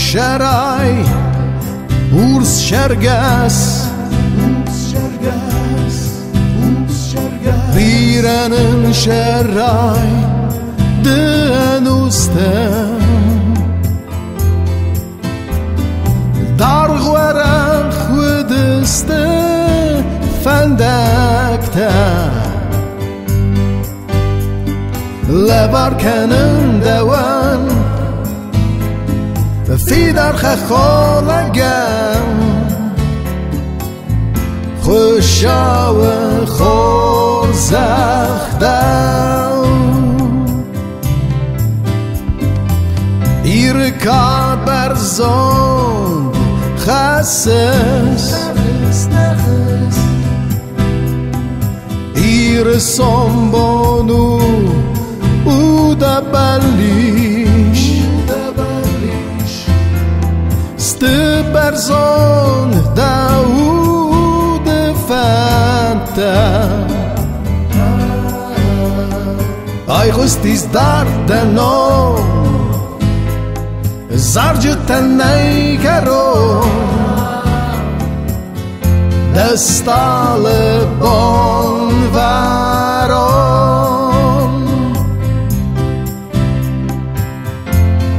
شرای ورس شرگس بیرنن شرای دنوستم در غورم خودسته فندکتم لبار کنن دوان فی در خالگم خوشا و خور زختم ایرکا برزون خسس ایر سنبانو او دبلیش ست برزون داود فنتا ای خستیز دردنو زرجتن نیکرو دستال بانوران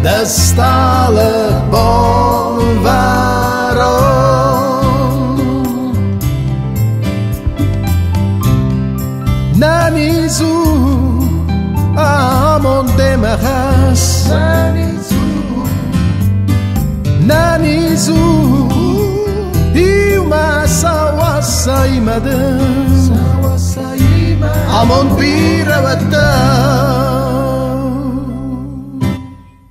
دستال بانوران ننیزو آمون دمخست ننیزو ایوما سواسایمده آمون بیرودم